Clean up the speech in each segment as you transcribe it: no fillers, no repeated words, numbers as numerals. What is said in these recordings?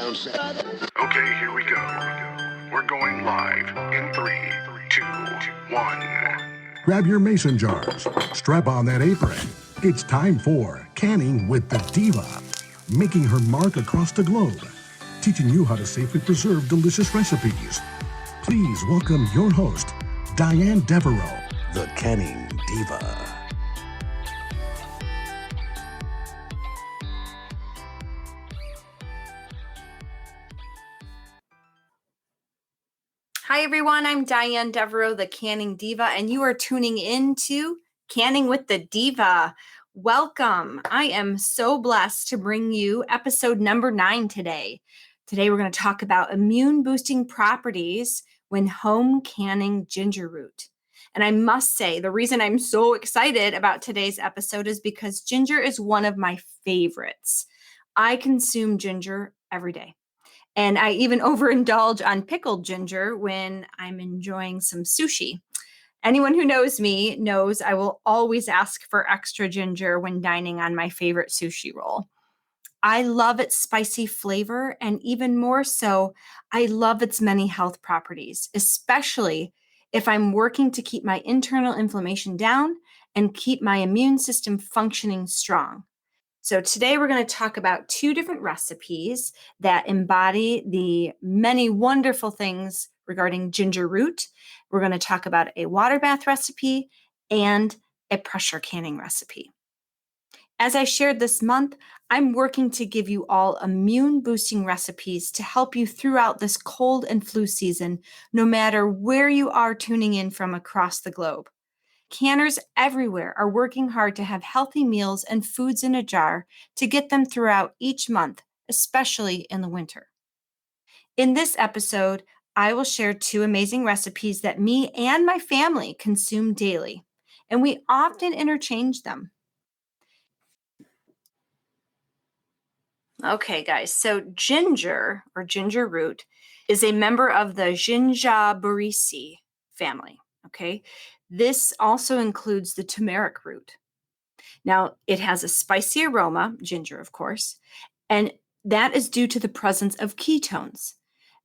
Okay, here we go. We're going live in 3, 2, 1. Grab your mason jars, strap on that apron. It's time for Canning with the Diva, making her mark across the globe, teaching you how to safely preserve delicious recipes. Please welcome your host, Diane Devereaux, the Canning Diva. Hi, everyone. I'm Diane Devereaux, the Canning Diva, and you are tuning into Canning with the Diva. Welcome. I am so blessed to bring you episode number 9 today. Today, we're going to talk about immune-boosting properties when home canning gingerroot. And I must say, the reason I'm so excited about today's episode is because ginger is one of my favorites. I consume ginger every day. And I even overindulge on pickled ginger when I'm enjoying some sushi. Anyone who knows me knows I will always ask for extra ginger when dining on my favorite sushi roll. I love its spicy flavor, and even more so, I love its many health properties, especially if I'm working to keep my internal inflammation down and keep my immune system functioning strong. So today we're going to talk about 2 different recipes that embody the many wonderful things regarding ginger root. We're going to talk about a water bath recipe and a pressure canning recipe. As I shared this month, I'm working to give you all immune boosting recipes to help you throughout this cold and flu season, no matter where you are tuning in from across the globe. Canners everywhere are working hard to have healthy meals and foods in a jar to get them throughout each month, especially in the winter. In this episode, I will share 2 amazing recipes that me and my family consume daily, and we often interchange them. Okay, guys, so ginger or ginger root is a member of the Gingerroot family, okay? This also includes the turmeric root. Now, it has a spicy aroma, ginger, of course, and that is due to the presence of ketones,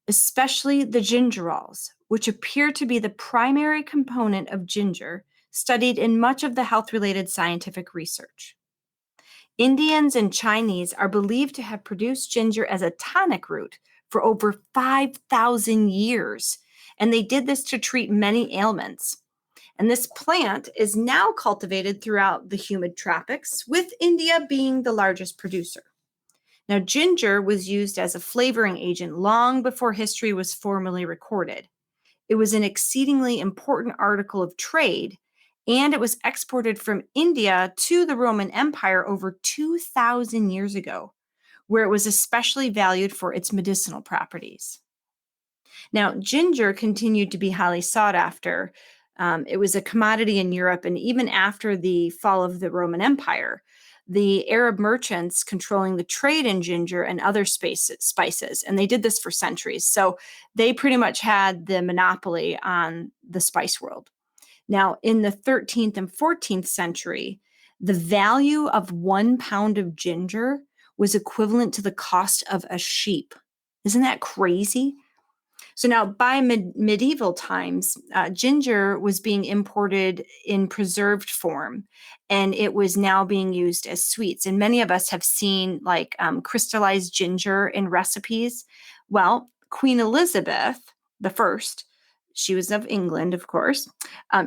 especially the gingerols, which appear to be the primary component of ginger studied in much of the health-related scientific research. Indians and Chinese are believed to have produced ginger as a tonic root for over 5,000 years, and they did this to treat many ailments. And this plant is now cultivated throughout the humid tropics, with India being the largest producer. Now, ginger was used as a flavoring agent long before history was formally recorded. It was an exceedingly important article of trade, and it was exported from India to the Roman Empire over 2,000 years ago, where it was especially valued for its medicinal properties. Now, ginger continued to be highly sought after. It was a commodity in Europe, and even after the fall of the Roman Empire, the Arab merchants controlling the trade in ginger and other spices, and they did this for centuries. So they pretty much had the monopoly on the spice world. Now, in the 13th and 14th century, the value of 1 pound of ginger was equivalent to the cost of a sheep. Isn't that crazy? So now by medieval times, ginger was being imported in preserved form, and it was now being used as sweets. And many of us have seen crystallized ginger in recipes. Well, Queen Elizabeth I, she was of England, of course,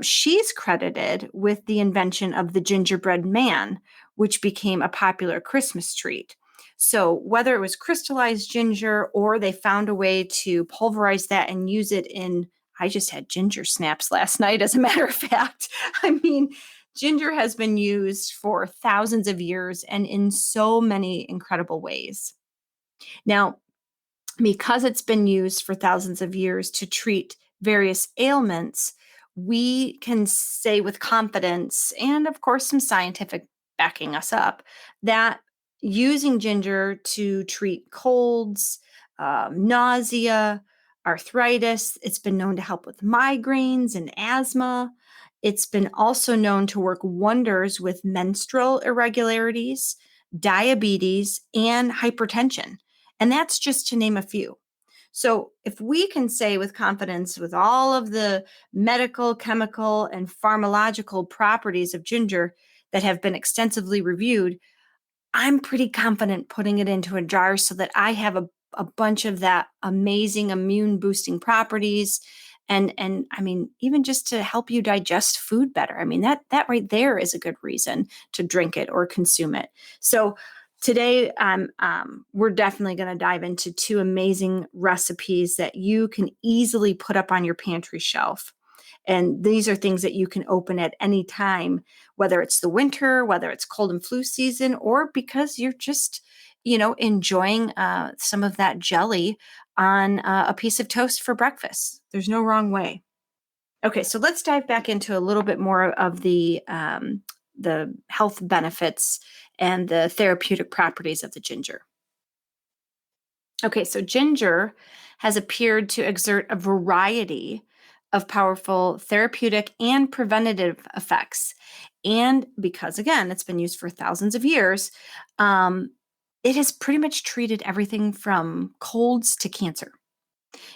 she's credited with the invention of the gingerbread man, which became a popular Christmas treat. So whether it was crystallized ginger or they found a way to pulverize that and use it in, I just had ginger snaps last night, as a matter of fact. I mean, ginger has been used for thousands of years and in so many incredible ways. Now, because it's been used for thousands of years to treat various ailments, we can say with confidence, and of course some scientific backing us up, that using ginger to treat colds, nausea, arthritis, it's been known to help with migraines and asthma. It's been also known to work wonders with menstrual irregularities, diabetes, and hypertension. And that's just to name a few. So if we can say with confidence, with all of the medical, chemical, and pharmacological properties of ginger that have been extensively reviewed, I'm pretty confident putting it into a jar so that I have a bunch of that amazing immune boosting properties. And I mean, even just to help you digest food better. I mean, that right there is a good reason to drink it or consume it. So today, we're definitely going to dive into two amazing recipes that you can easily put up on your pantry shelf. And these are things that you can open at any time, whether it's the winter, whether it's cold and flu season, or because you're just, enjoying some of that jelly on a piece of toast for breakfast. There's no wrong way. Okay, so let's dive back into a little bit more of the health benefits and the therapeutic properties of the ginger. Okay, so ginger has appeared to exert a variety of powerful therapeutic and preventative effects. And because, again, it's been used for thousands of years, it has pretty much treated everything from colds to cancer.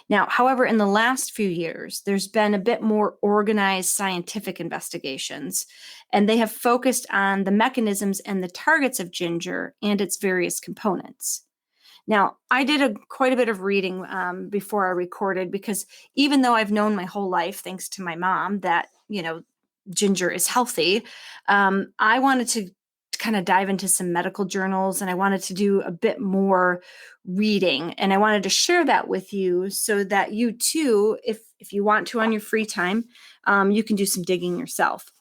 Now, however, in the last few years, there's been a bit more organized scientific investigations, and they have focused on the mechanisms and the targets of ginger and its various components. Now, I did quite a bit of reading before I recorded, because even though I've known my whole life, thanks to my mom, that, ginger is healthy, I wanted to kind of dive into some medical journals, and I wanted to do a bit more reading, and I wanted to share that with you so that you too, if you want to on your free time, you can do some digging yourself.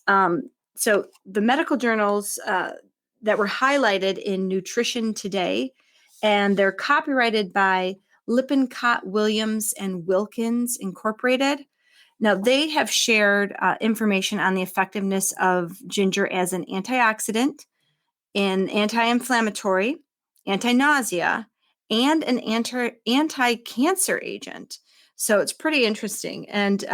So the medical journals that were highlighted in Nutrition Today, and they're copyrighted by Lippincott Williams and Wilkins Incorporated. Now, they have shared information on the effectiveness of ginger as an antioxidant, an anti-inflammatory, anti-nausea, and an anti-cancer agent. So it's pretty interesting. And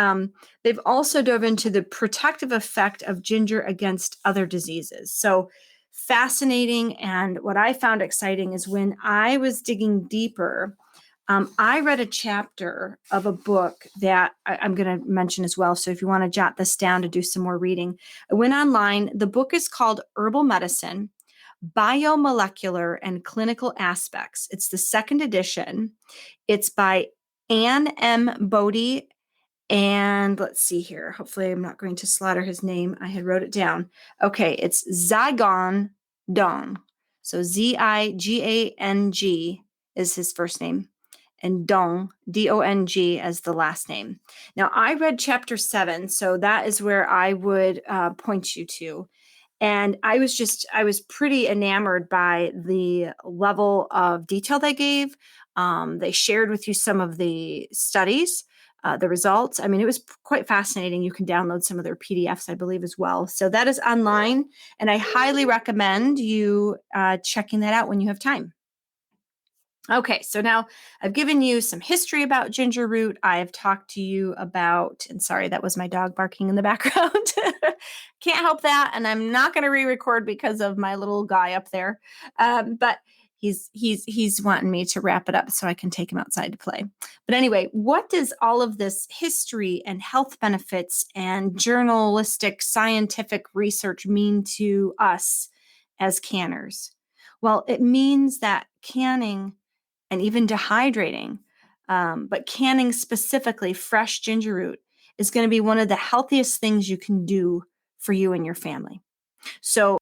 they've also dove into the protective effect of ginger against other diseases. So fascinating. And what I found exciting is when I was digging deeper, I read a chapter of a book that I'm going to mention as well. So if you want to jot this down to do some more reading, I went online. The book is called Herbal Medicine, Biomolecular and Clinical Aspects. It's the second edition. It's by Anne M. Bodie. And let's see here. Hopefully I'm not going to slaughter his name. I had wrote it down. Okay, it's Zygon Dong. So Zigang is his first name, and Dong, Dong, as the last name. Now, I read chapter 7, so that is where I would point you to. And I was pretty enamored by the level of detail they gave. They shared with you some of the studies, the results. I mean, it was quite fascinating. You can download some of their PDFs, I believe, as well. So that is online, and I highly recommend you checking that out when you have time. Okay, so now I've given you some history about Gingerroot. I have talked to you about, and sorry, that was my dog barking in the background. Can't help that, and I'm not going to re-record because of my little guy up there. But he's wanting me to wrap it up so I can take him outside to play. But anyway, what does all of this history and health benefits and journalistic scientific research mean to us as canners? Well, it means that canning and even dehydrating, but canning specifically fresh gingerroot is going to be one of the healthiest things you can do for you and your family. So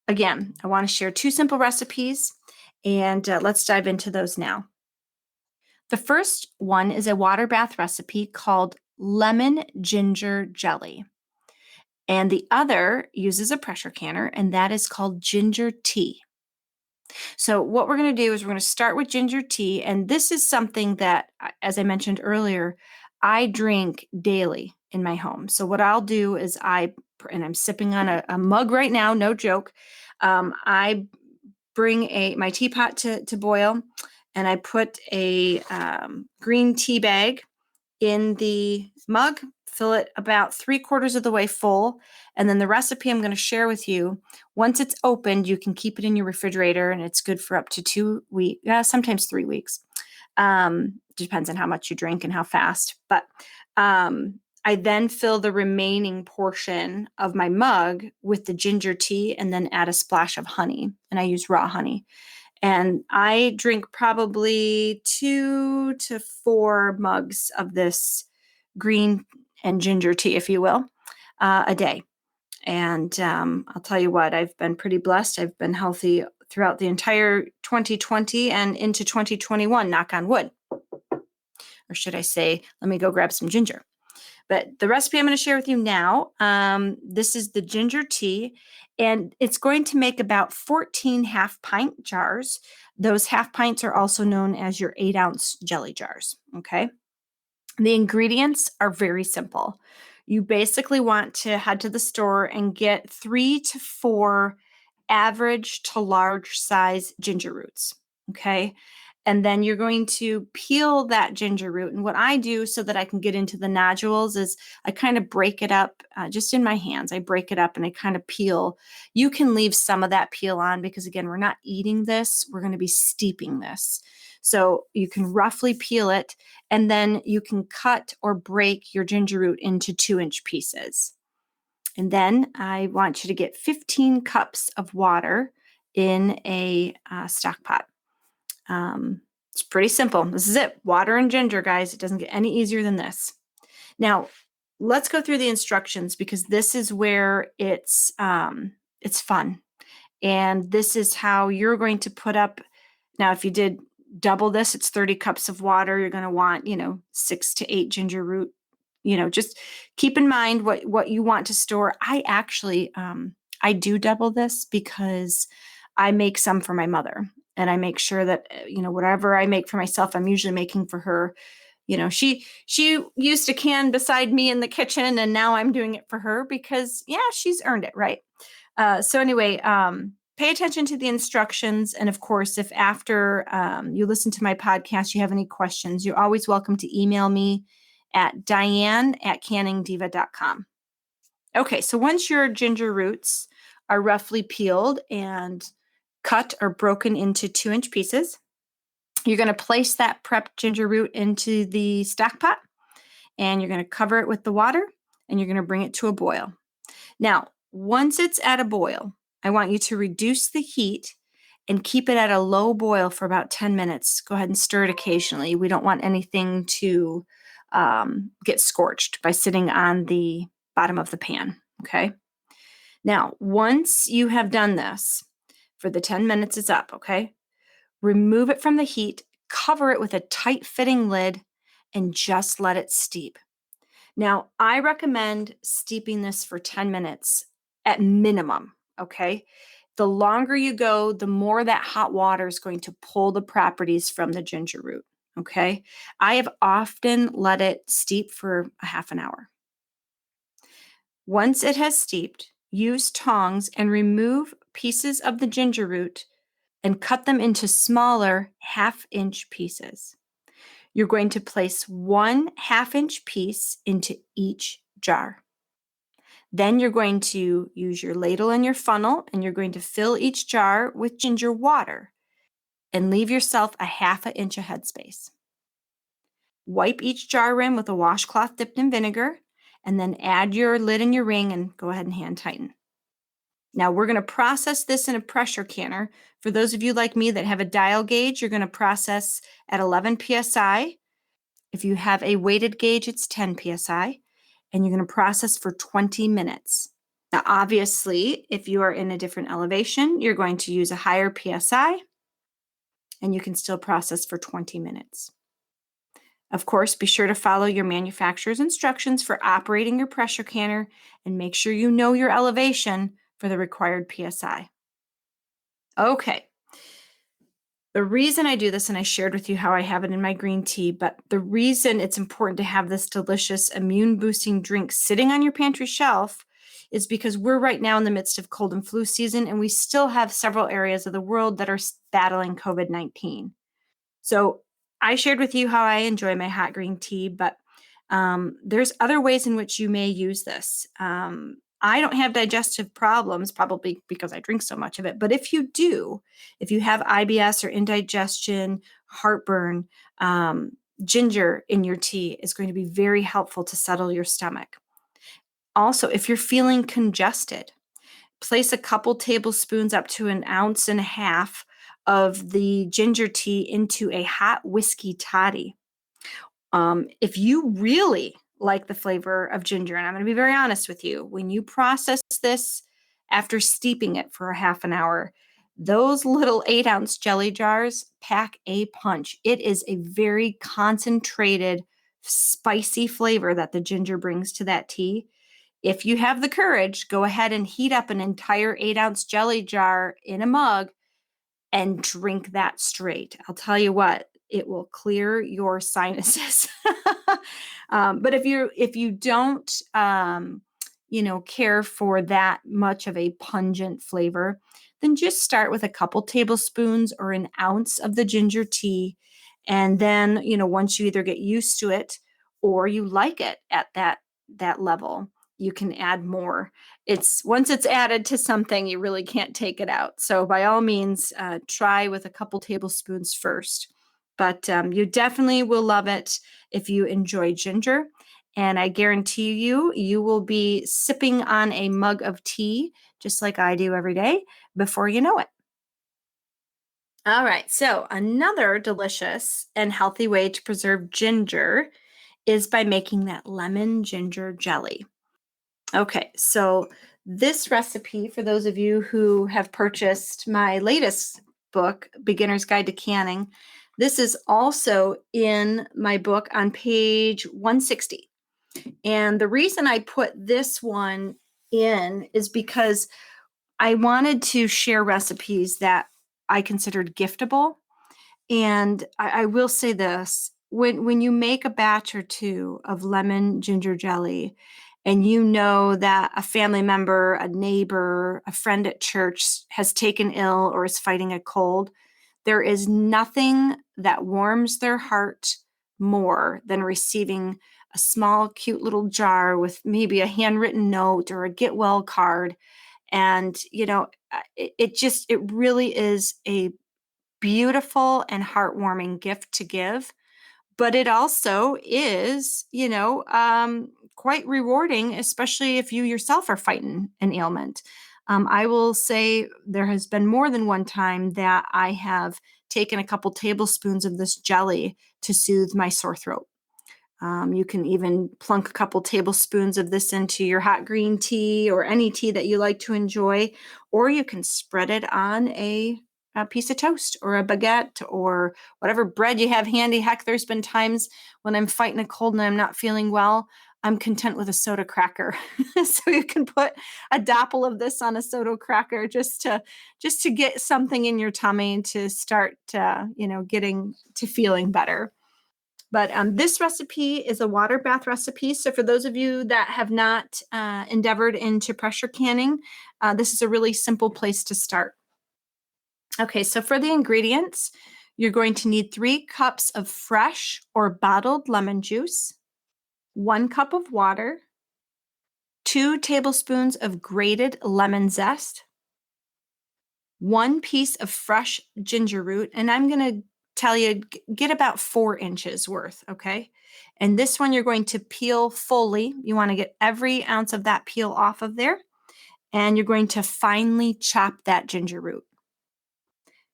again, I want to share two simple recipes, and let's dive into those now. The first one is a water bath recipe called lemon ginger jelly. And the other uses a pressure canner, and that is called ginger tea. So what we're going to do is we're going to start with ginger tea. And this is something that, as I mentioned earlier, I drink daily in my home. So what I'll do is and I'm sipping on a mug right now, no joke. I bring my teapot to boil, and I put a green tea bag in the mug, Fill it about 3/4 of the way full. And then the recipe I'm going to share with you, once it's opened, you can keep it in your refrigerator and it's good for up to 2 weeks, sometimes 3 weeks. Depends on how much you drink and how fast. But I then fill the remaining portion of my mug with the ginger tea and then add a splash of honey. And I use raw honey. And I drink probably 2 to 4 mugs of this green and ginger tea, if you will, a day. And I'll tell you what, I've been pretty blessed. I've been healthy throughout the entire 2020 and into 2021, knock on wood. Or should I say, let me go grab some ginger. But the recipe I'm going to share with you now, this is the ginger tea, and it's going to make about 14 half-pint jars. Those half pints are also known as your 8-ounce jelly jars, okay? The ingredients are very simple. You basically want to head to the store and get 3 to 4 average to large size ginger roots, okay? And then you're going to peel that ginger root. And what I do so that I can get into the nodules is I kind of break it up just in my hands. I break it up and I kind of peel. You can leave some of that peel on because, again, we're not eating this. We're going to be steeping this. So you can roughly peel it, and then you can cut or break your ginger root into 2-inch pieces. And then I want you to get 15 cups of water in a stock pot. It's pretty simple. This is it. Water and ginger, guys. It doesn't get any easier than this. Now, let's go through the instructions because this is where it's fun. And this is how you're going to put up. Now, if you did double this, it's 30 cups of water. You're going to want, 6 to 8 ginger root. Just keep in mind what you want to store. I actually, I do double this because I make some for my mother. And I make sure that, whatever I make for myself, I'm usually making for her. She used to can beside me in the kitchen, and now I'm doing it for her because, she's earned it, right? So anyway, pay attention to the instructions. And of course, if after you listen to my podcast, you have any questions, you're always welcome to email me at diane@canningdiva.com. Okay, so once your ginger roots are roughly peeled and cut or broken into 2-inch pieces, you're going to place that prepped ginger root into the stock pot, and you're going to cover it with the water, and you're going to bring it to a boil. Now, once it's at a boil, I want you to reduce the heat and keep it at a low boil for about 10 minutes. Go ahead and stir it occasionally. We don't want anything to get scorched by sitting on the bottom of the pan, okay? Now, once you have done this, for the 10 minutes is up, okay? Remove it from the heat, cover it with a tight-fitting lid, and just let it steep. Now, I recommend steeping this for 10 minutes at minimum, okay? The longer you go, the more that hot water is going to pull the properties from the ginger root, okay? I have often let it steep for a half an hour. Once it has steeped, use tongs and remove pieces of the ginger root and cut them into smaller 1/2-inch pieces. You're going to place 1 1/2-inch piece into each jar. Then you're going to use your ladle and your funnel, and you're going to fill each jar with ginger water and leave yourself a 1/2 inch of headspace. Wipe each jar rim with a washcloth dipped in vinegar, and then add your lid and your ring and go ahead and hand tighten. Now we're going to process this in a pressure canner. For those of you like me that have a dial gauge, you're going to process at 11 psi. If you have a weighted gauge, it's 10 psi. And you're going to process for 20 minutes. Now, obviously, if you are in a different elevation, you're going to use a higher psi, and you can still process for 20 minutes. Of course, be sure to follow your manufacturer's instructions for operating your pressure canner, and make sure you know your elevation for the required psi. Okay. The reason I do this, and I shared with you how I have it in my green tea, but the reason it's important to have this delicious immune-boosting drink sitting on your pantry shelf is because we're right now in the midst of cold and flu season, and we still have several areas of the world that are battling COVID-19. So I shared with you how I enjoy my hot green tea, but There's other ways in which you may use this. I don't have digestive problems, probably because I drink so much of it. But if you do, if you have IBS or indigestion, heartburn, ginger in your tea is going to be very helpful to settle your stomach. Also, if you're feeling congested, place a couple tablespoons up to 1.5 ounces of the ginger tea into a hot whiskey toddy. If you really like the flavor of ginger, and I'm going to be very honest with you, when you process this after steeping it for a half an hour, those little 8-ounce jelly jars pack a punch. It is a very concentrated, spicy flavor that the ginger brings to that tea. If you have the courage, go ahead and heat up an entire 8-ounce jelly jar in a mug and drink that straight. I'll tell you what, it will clear your sinuses. But if you don't care for that much of a pungent flavor, then just start with a couple tablespoons or 1 ounce of the ginger tea. And then, once you either get used to it or you like it at that level, you can add more. Once it's added to something, you really can't take it out. So by all means, try with a couple tablespoons first. But you definitely will love it if you enjoy ginger. And I guarantee you will be sipping on a mug of tea, just like I do every day, before you know it. All right, so another delicious and healthy way to preserve ginger is by making that lemon ginger jelly. Okay, so this recipe, for those of you who have purchased my latest book, Beginner's Guide to Canning, this is also in my book on page 160. And the reason I put this one in is because I wanted to share recipes that I considered giftable. And I will say this, when you make a batch or two of lemon ginger jelly, and you know that a family member, a neighbor, a friend at church has taken ill or is fighting a cold, there is nothing that warms their heart more than receiving a small, cute little jar with maybe a handwritten note or a get well card. And, it really is a beautiful and heartwarming gift to give. But it also is, quite rewarding, especially if you yourself are fighting an ailment. I will say there has been more than one time that I have taken a couple tablespoons of this jelly to soothe my sore throat. You can even plunk a couple tablespoons of this into your hot green tea or any tea that you like to enjoy, or you can spread it on a piece of toast or a baguette or whatever bread you have handy. Heck, there's been times when I'm fighting a cold and I'm not feeling well, I'm content with a soda cracker. So you can put a dapple of this on a soda cracker just to get something in your tummy to start, getting to feeling better. But this recipe is a water bath recipe. So for those of you that have not endeavored into pressure canning, this is a really simple place to start. Okay, so for the ingredients, you're going to need 3 cups of fresh or bottled lemon juice, 1 cup of water, 2 tablespoons of grated lemon zest, 1 piece of fresh ginger root, and I'm going to tell you, get about 4 inches worth, okay? And this one you're going to peel fully. You want to get every ounce of that peel off of there, and you're going to finely chop that ginger root.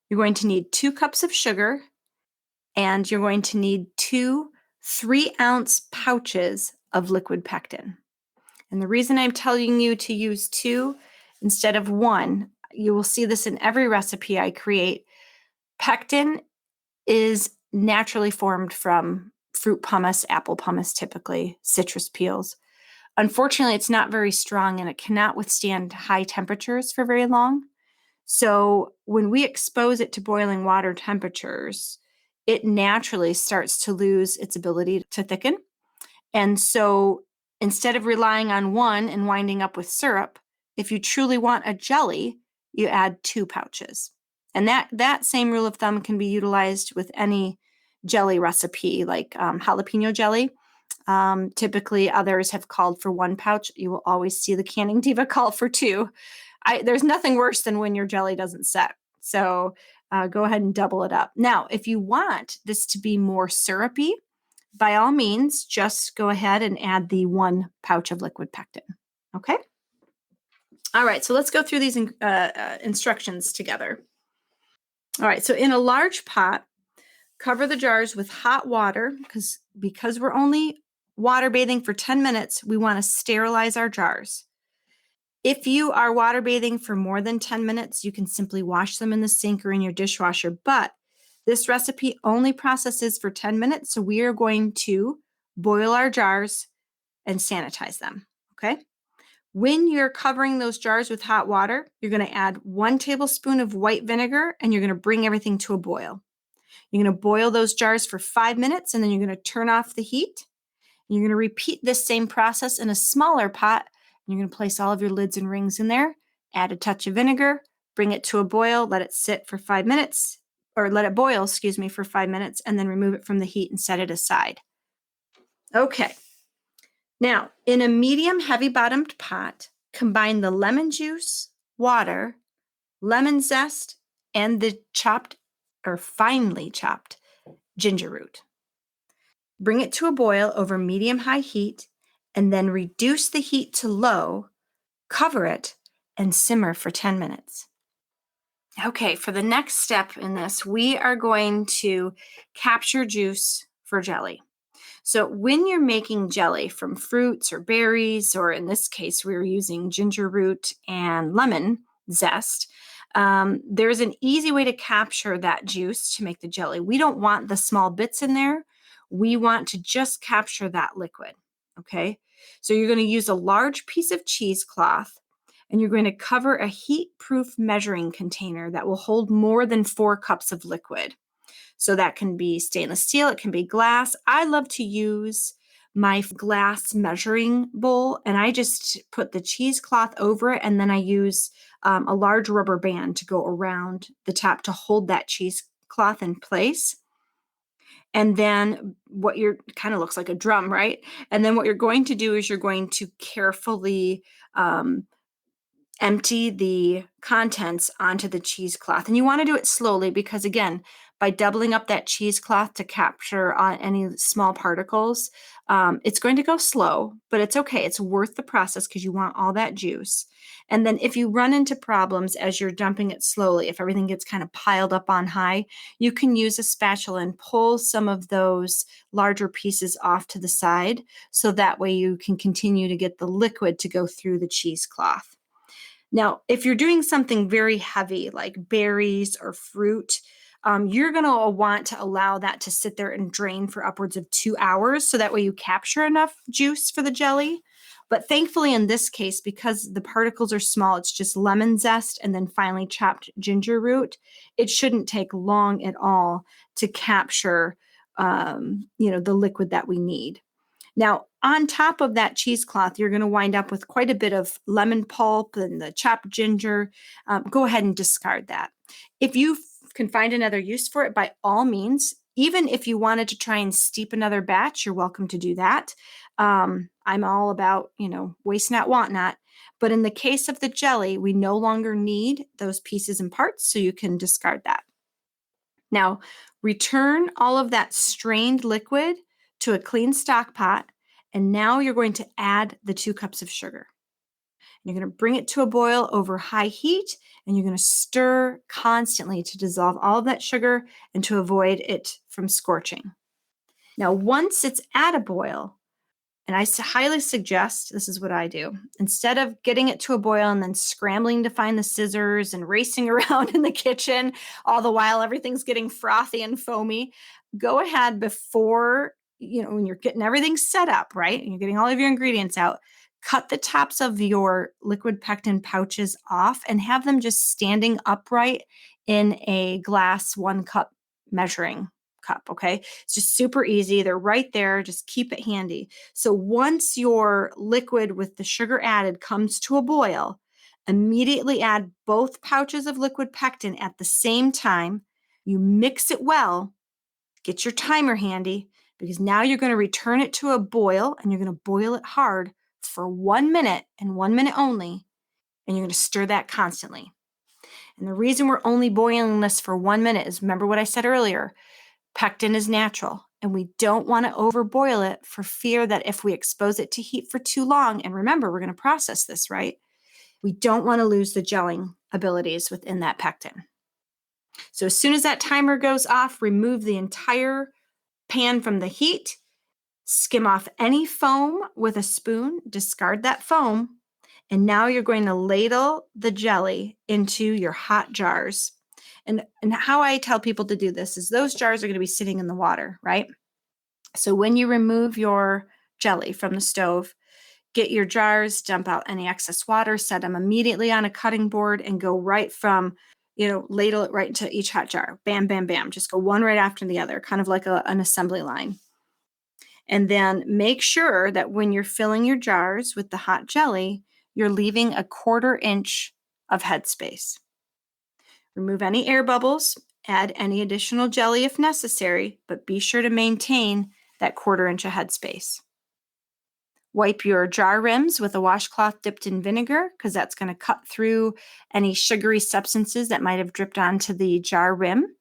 You're going to need 2 cups of sugar, and you're going to need 2 3-ounce pouches of liquid pectin. And the reason I'm telling you to use 2 instead of 1, you will see this in every recipe I create. Pectin is naturally formed from fruit pumice, apple pumice, typically citrus peels. Unfortunately, it's not very strong and it cannot withstand high temperatures for very long. So when we expose it to boiling water temperatures, it naturally starts to lose its ability to thicken. And so instead of relying on 1 and winding up with syrup, if you truly want a jelly, you add 2 pouches. And that same rule of thumb can be utilized with any jelly recipe, like jalapeno jelly. Typically, others have called for 1 pouch. You will always see the Canning Diva call for 2. There's nothing worse than when your jelly doesn't set. So go ahead and double it up. Now, if you want this to be more syrupy, by all means, just go ahead and add the 1 pouch of liquid pectin. Okay? All right, so let's go through these instructions together. All right, so in a large pot, cover the jars with hot water because we're only water bathing for 10 minutes, we want to sterilize our jars. If you are water bathing for more than 10 minutes, you can simply wash them in the sink or in your dishwasher. But this recipe only processes for 10 minutes, so we are going to boil our jars and sanitize them, okay? When you're covering those jars with hot water, you're going to add 1 tablespoon of white vinegar, and you're going to bring everything to a boil. You're going to boil those jars for 5 minutes, and then you're going to turn off the heat. You're going to repeat this same process in a smaller pot. You're going to place all of your lids and rings in there, add a touch of vinegar, bring it to a boil, let it sit for 5 minutes, or let it boil, for 5 minutes, and then remove it from the heat and set it aside. Okay. Now, in a medium heavy-bottomed pot, combine the lemon juice, water, lemon zest, and the chopped or finely chopped ginger root. Bring it to a boil over medium-high heat, and then reduce the heat to low, cover it, and simmer for 10 minutes. Okay, for the next step in this, we are going to capture juice for jelly. So when you're making jelly from fruits or berries, or in this case, we're using ginger root and lemon zest, there's an easy way to capture that juice to make the jelly. We don't want the small bits in there. We want to just capture that liquid, okay? So you're going to use a large piece of cheesecloth, and you're going to cover a heat-proof measuring container that will hold more than 4 cups of liquid. So that can be stainless steel, it can be glass. I love to use my glass measuring bowl, and I just put the cheesecloth over it, and then I use a large rubber band to go around the top to hold that cheesecloth in place. And then kind of looks like a drum, right? And then what you're going to do is you're going to carefully empty the contents onto the cheesecloth. And you want to do it slowly because, again, by doubling up that cheesecloth to capture any small particles, it's going to go slow, but it's okay. It's worth the process because you want all that juice. And then if you run into problems as you're dumping it slowly, if everything gets kind of piled up on high, you can use a spatula and pull some of those larger pieces off to the side, so that way you can continue to get the liquid to go through the cheesecloth. Now, if you're doing something very heavy like berries or fruit, you're going to want to allow that to sit there and drain for upwards of 2 hours, so that way you capture enough juice for the jelly. But thankfully, in this case, because the particles are small, it's just lemon zest and then finely chopped ginger root, it shouldn't take long at all to capture the liquid that we need. Now, on top of that cheesecloth, you're going to wind up with quite a bit of lemon pulp and the chopped ginger. Go ahead and discard that. If you can find another use for it, by all means, even if you wanted to try and steep another batch, you're welcome to do that. I'm all about, waste not, want not. But in the case of the jelly, we no longer need those pieces and parts, so you can discard that. Now, return all of that strained liquid to a clean stock pot, and now you're going to add the 2 cups of sugar. You're going to bring it to a boil over high heat, and you're going to stir constantly to dissolve all of that sugar and to avoid it from scorching. Now, once it's at a boil, and I highly suggest, this is what I do, instead of getting it to a boil and then scrambling to find the scissors and racing around in the kitchen, all the while everything's getting frothy and foamy, go ahead before, when you're getting everything set up, right, and you're getting all of your ingredients out, cut the tops of your liquid pectin pouches off and have them just standing upright in a glass 1 cup measuring cup, okay? It's just super easy. They're right there. Just keep it handy. So once your liquid with the sugar added comes to a boil, immediately add both pouches of liquid pectin at the same time. You mix it well, get your timer handy, because now you're going to return it to a boil, and you're going to boil it hard for 1 minute and 1 minute only, and you're going to stir that constantly. And the reason we're only boiling this for 1 minute is, remember what I said earlier, pectin is natural, and we don't want to overboil it for fear that if we expose it to heat for too long, and remember, we're going to process this, right? We don't want to lose the gelling abilities within that pectin. So as soon as that timer goes off, remove the entire pan from the heat, skim off any foam with a spoon, discard that foam, and now you're going to ladle the jelly into your hot jars. And how I tell people to do this is those jars are going to be sitting in the water, right? So when you remove your jelly from the stove, get your jars, dump out any excess water, set them immediately on a cutting board, and go right from, ladle it right into each hot jar. Bam, bam, bam. Just go one right after the other, kind of like an assembly line. And then make sure that when you're filling your jars with the hot jelly, you're leaving 1/4 inch of headspace. Remove any air bubbles, add any additional jelly if necessary, but be sure to maintain that 1/4 inch of headspace. Wipe your jar rims with a washcloth dipped in vinegar, because that's going to cut through any sugary substances that might have dripped onto the jar rim.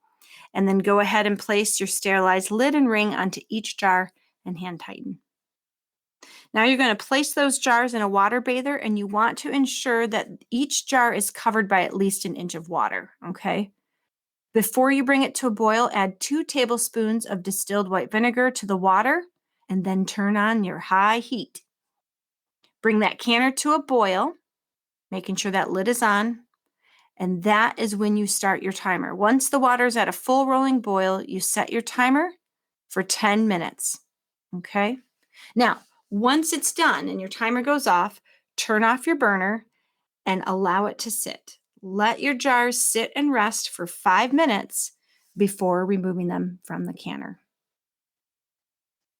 And then go ahead and place your sterilized lid and ring onto each jar and hand tighten. Now you're going to place those jars in a water bather, and you want to ensure that each jar is covered by at least 1 inch of water, okay? Before you bring it to a boil, add 2 tablespoons of distilled white vinegar to the water, and then turn on your high heat. Bring that canner to a boil, making sure that lid is on, and that is when you start your timer. Once the water is at a full rolling boil, you set your timer for 10 minutes, okay? Now, once it's done and your timer goes off, turn off your burner and allow it to sit. Let your jars sit and rest for 5 minutes before removing them from the canner.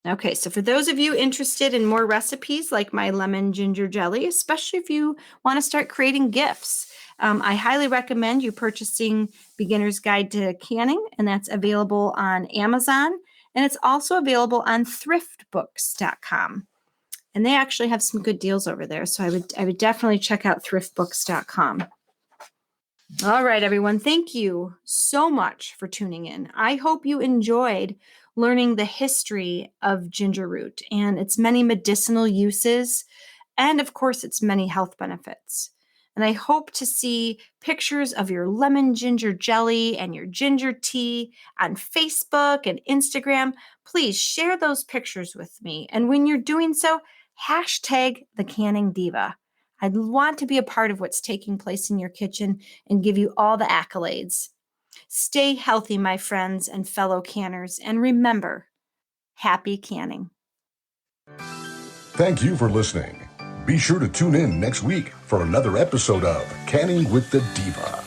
Okay, so for those of you interested in more recipes like my lemon ginger jelly, especially if you want to start creating gifts, I highly recommend you purchasing Beginner's Guide to Canning, and that's available on Amazon, and it's also available on thriftbooks.com. And they actually have some good deals over there, so I would definitely check out thriftbooks.com. All right, everyone, thank you so much for tuning in. I hope you enjoyed learning the history of gingerroot and its many medicinal uses, and of course, its many health benefits. And I hope to see pictures of your lemon ginger jelly and your ginger tea on Facebook and Instagram. Please share those pictures with me. And when you're doing so, hashtag the Canning Diva. I'd want to be a part of what's taking place in your kitchen and give you all the accolades. Stay healthy, my friends and fellow canners, and remember, happy canning. Thank you for listening. Be sure to tune in next week for another episode of Canning with the Diva.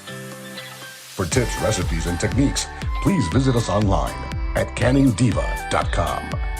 For tips, recipes, and techniques, please visit us online at canningdiva.com.